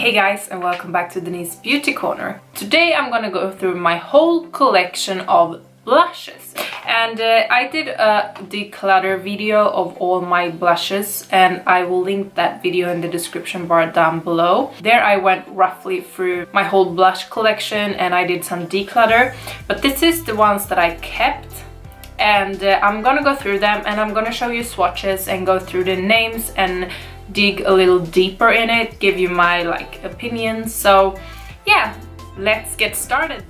Hey guys, and welcome back to Denise's Beauty Corner. Today I'm gonna go through my whole collection of blushes. And I did a declutter video of all my blushes, and I will link that video in the description bar down below. There I went roughly through my whole blush collection and I did some declutter. But this is the ones that I kept. And I'm gonna go through them and I'm gonna show you swatches and go through the names and dig a little deeper in it, give you my opinions. So yeah, let's get started.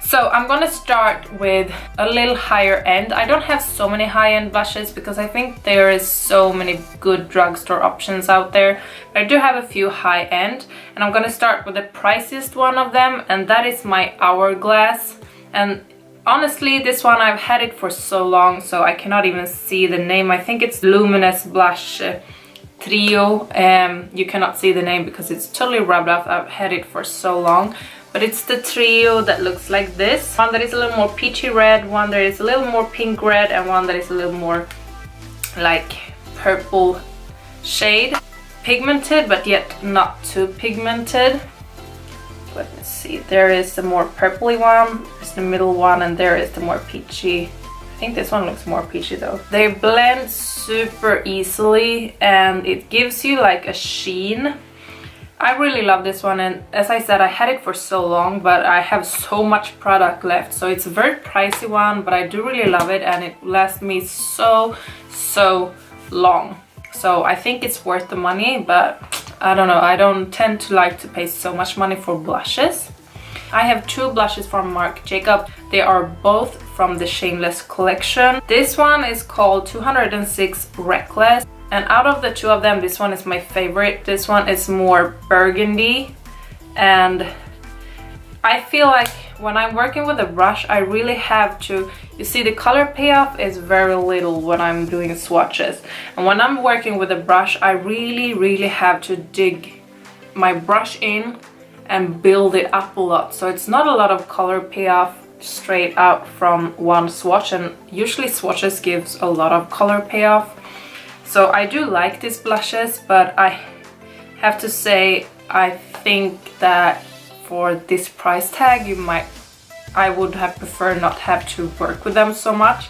So I'm gonna start with a little higher end. I don't have so many high-end blushes because I think there is so many good drugstore options out there, but I do have a few high-end, and I'm gonna start with the priciest one of them, and that is my Hourglass. And honestly, this one I've had it for so long, so I cannot even see the name. I think it's Luminous Blush Trio. You cannot see the name because it's totally rubbed off. I've had it for so long, but it's the trio that looks like this. One that is a little more peachy red, one that is a little more pink red, and one that is a little more like purple shade. Pigmented, but yet not too pigmented. Let me see, there is the more purpley one, there's the middle one, and there is the more peachy. I think this one looks more peachy though. They blend super easily and it gives you like a sheen. I really love this one, and as I said, I had it for so long, but I have so much product left. So it's a very pricey one, but I do really love it and it lasts me so long. So I think it's worth the money, but I don't know, I don't tend to like to pay so much money for blushes. I have two blushes from Marc Jacob. They are both from the Shameless collection. This one is called 206 Reckless, and out of the two of them, this one is my favorite. This one is more burgundy, and I feel like when I'm working with a brush, I really have to, you see, the color payoff is very little when I'm doing swatches, and when I'm working with a brush, I really have to dig my brush in and build it up a lot. So it's not a lot of color payoff straight out from one swatch, and usually swatches gives a lot of color payoff. So I do like these blushes, but I have to say I think that for this price tag I would have preferred not have to work with them so much.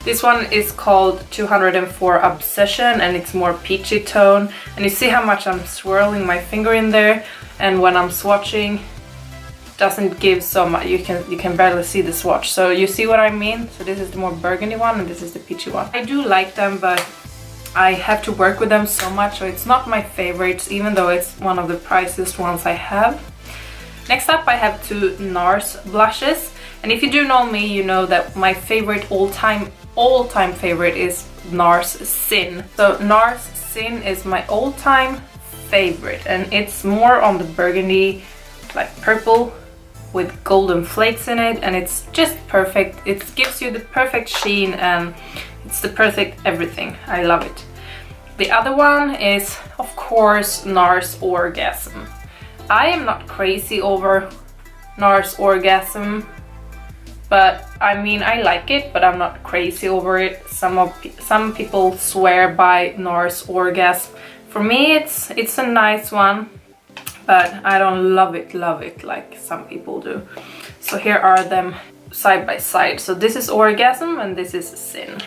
This one is called 204 Obsession, and it's more peachy tone, and you see how much I'm swirling my finger in there, and when I'm swatching doesn't give so much. You can barely see the swatch, so you see what I mean. So this is the more burgundy one and this is the peachy one. I do like them, but I have to work with them so much, so it's not my favorites, even though it's one of the priciest ones I have. Next up, I have two NARS blushes, and if you do know me, you know that my favorite all-time favorite is NARS Sin. So NARS Sin is my all-time favorite, and it's more on the burgundy, like purple with golden flakes in it, and it's just perfect. It gives you the perfect sheen and it's the perfect everything. I love it. The other one is, of course, NARS Orgasm. I am not crazy over NARS Orgasm, but I mean, I like it, but I'm not crazy over it. Some people swear by NARS Orgasm. For me, it's a nice one, but I don't love it like some people do. So here are them side by side. So this is Orgasm and this is Sin.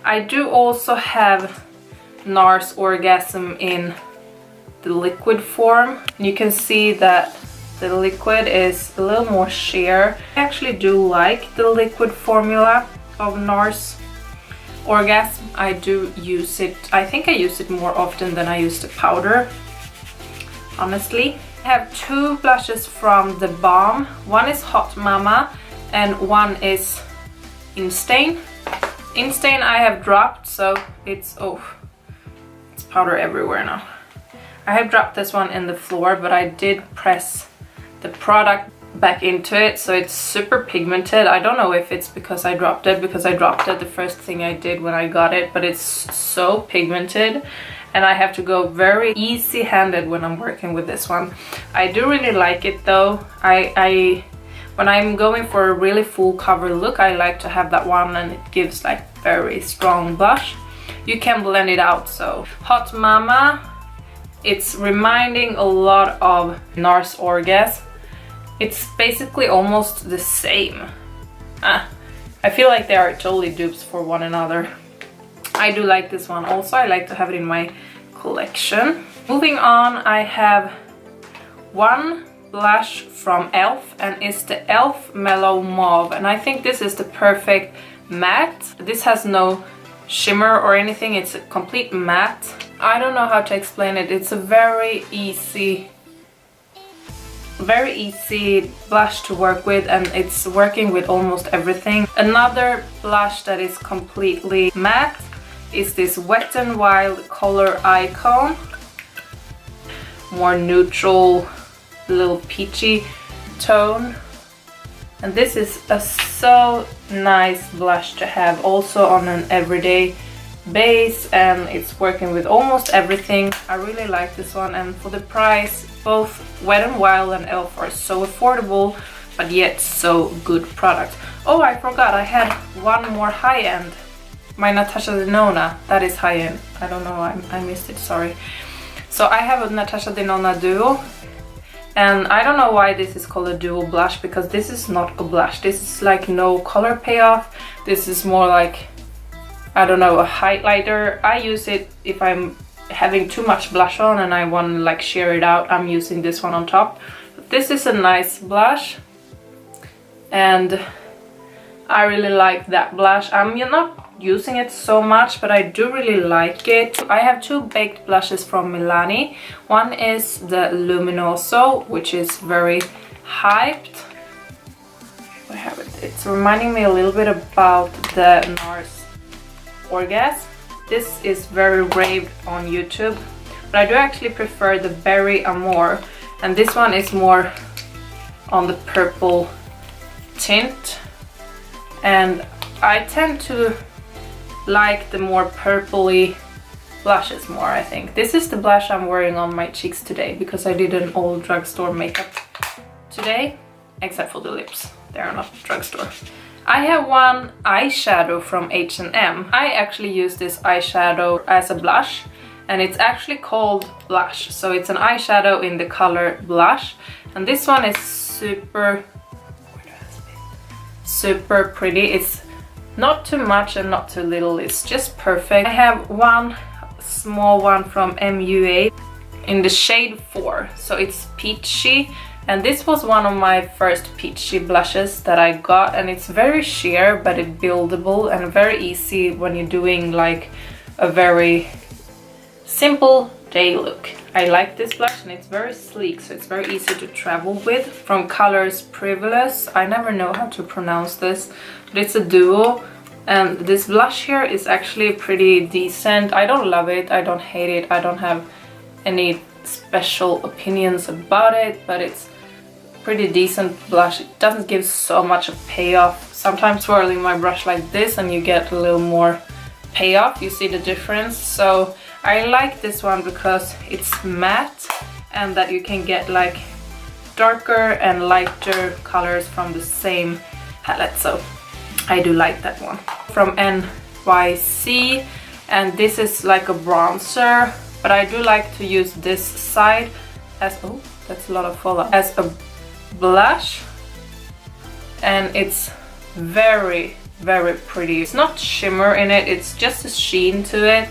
I do also have NARS Orgasm in the liquid form. You can see that the liquid is a little more sheer. I actually do like the liquid formula of NARS Orgasm. I do use it, I think I use it more often than I use the powder, honestly. I have two blushes from The Balm. One is Hot Mama and one is Instain. Instain I have dropped, so it's powder everywhere now. I have dropped this one in the floor, but I did press the product back into it, so it's super pigmented. I don't know if it's because I dropped it, the first thing I did when I got it, but it's so pigmented and I have to go very easy-handed when I'm working with this one. I do really like it though. When I'm going for a really full cover look, I like to have that one, and it gives like very strong blush. You can blend it out. So Hot Mama It's reminding a lot of NARS Orgasm. It's basically almost the same. I feel like they are totally dupes for one another. I do like this one also. I like to have it in my collection. Moving on, I have one blush from e.l.f. and it's the e.l.f. Mellow Mauve, and I think this is the perfect matte. This has no shimmer or anything, it's a complete matte. I don't know how to explain it. It's a very easy blush to work with, and it's working with almost everything. Another blush that is completely matte is this Wet n Wild Color Icon. More neutral, little peachy tone. And this is a so nice blush to have also on an everyday base, and it's working with almost everything. I really like this one, and for the price, both Wet n Wild and e.l.f. are so affordable, but yet so good product. Oh, I forgot, I had one more high-end. My Natasha Denona, that is high-end. I don't know, I missed it, sorry. So I have a Natasha Denona Duo, and I don't know why this is called a dual blush, because this is not a blush. This is like no color payoff. This is more like, I don't know, a highlighter. I use it if I'm having too much blush on and I want to like sheer it out. I'm using this one on top. But this is a nice blush, and I really like that blush. I'm not using it so much, but I do really like it. I have two baked blushes from Milani. One is the Luminoso, which is very hyped. I have it. It's reminding me a little bit about the NARS Orgasm. This is very raved on YouTube, but I do actually prefer the Berry Amore, and this one is more on the purple tint, and I tend to like the more purpley blushes more, I think. This is the blush I'm wearing on my cheeks today because I did an old drugstore makeup today, except for the lips. They are not drugstore. I have one eyeshadow from H&M. I actually use this eyeshadow as a blush, and it's actually called Blush. So it's an eyeshadow in the color Blush, and this one is super pretty. It's not too much and not too little, it's just perfect. I have one small one from MUA in the shade 4, so it's peachy, and this was one of my first peachy blushes that I got, and it's very sheer but it's buildable and very easy when you're doing like a very simple day look. I like this blush, and it's very sleek, so it's very easy to travel with. From colors Privilege, I never know how to pronounce this, but it's a duo, and this blush here is actually pretty decent. I don't love it, I don't hate it, I don't have any special opinions about it, but it's pretty decent blush. It doesn't give so much of payoff. Sometimes swirling my brush like this and you get a little more payoff, you see the difference. So I like this one because it's matte, and that you can get like darker and lighter colors from the same palette, so I do like that one. From NYC, and this is like a bronzer, but I do like to use this side as, oh, that's a lot of fallout, as a blush, and it's very pretty. It's not shimmer in it, it's just a sheen to it,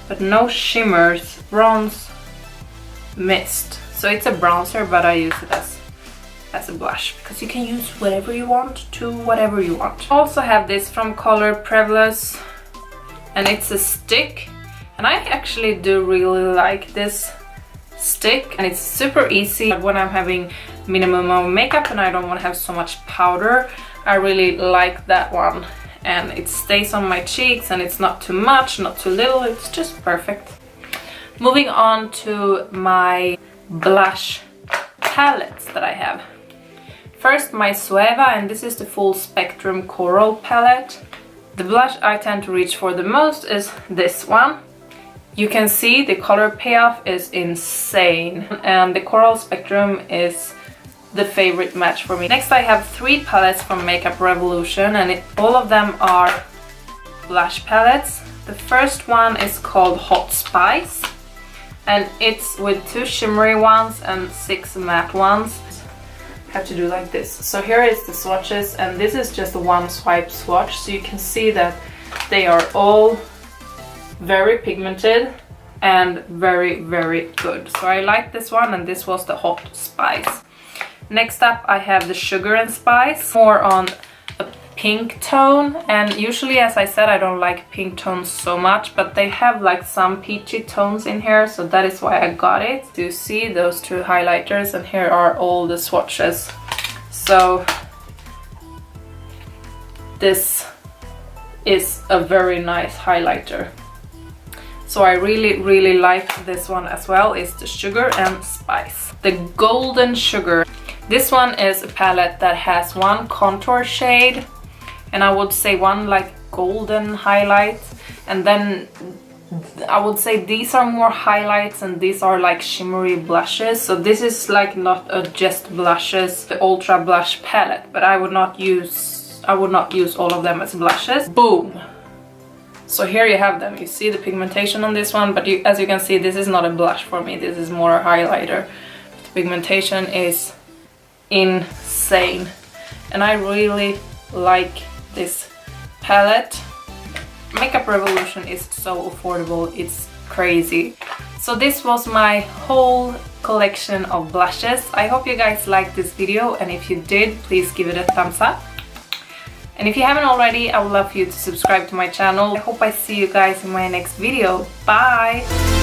but no shimmers. Bronze Mist, so it's a bronzer, but I use it as a blush because you can use whatever you want to whatever you want. I also have this from Color Privilege, and it's a stick, and I actually do really like this stick, and it's super easy when I'm having minimum of makeup and I don't want to have so much powder. I really like that one, and it stays on my cheeks, and it's not too much, not too little, it's just perfect. Moving on to my blush palettes that I have. First, my Sueva, and this is the full spectrum coral palette. The blush I tend to reach for the most is this one. You can see the color payoff is insane, and the coral spectrum is the favorite match for me. Next, I have 3 palettes from Makeup Revolution, and all of them are blush palettes. The first one is called Hot Spice, and it's with 2 shimmery ones and 6 matte ones. Have to do like this. So here is the swatches, and this is just a one swipe swatch, so you can see that they are all very pigmented and very, very good. So I like this one, and this was the Hot Spice. Next up I have the Sugar and Spice, more on a pink tone, and usually, as I said, I don't like pink tones so much, but they have like some peachy tones in here, so that is why I got it. You see those 2 highlighters, and here are all the swatches. So this is a very nice highlighter. So I really, really like this one as well. It's the Sugar and Spice. The Golden Sugar. This one is a palette that has 1 contour shade, and I would say 1 like golden highlight, and then I would say these are more highlights and these are like shimmery blushes. So this is like not a just blushes, the Ultra Blush palette, but I would not use all of them as blushes. Boom! So here you have them. You see the pigmentation on this one, but as you can see, this is not a blush for me, this is more a highlighter. The pigmentation is insane, and I really like this palette. Makeup Revolution is so affordable, it's crazy. So this was my whole collection of blushes. I hope you guys liked this video, and if you did, please give it a thumbs up. And if you haven't already, I would love for you to subscribe to my channel. I hope I see you guys in my next video. Bye!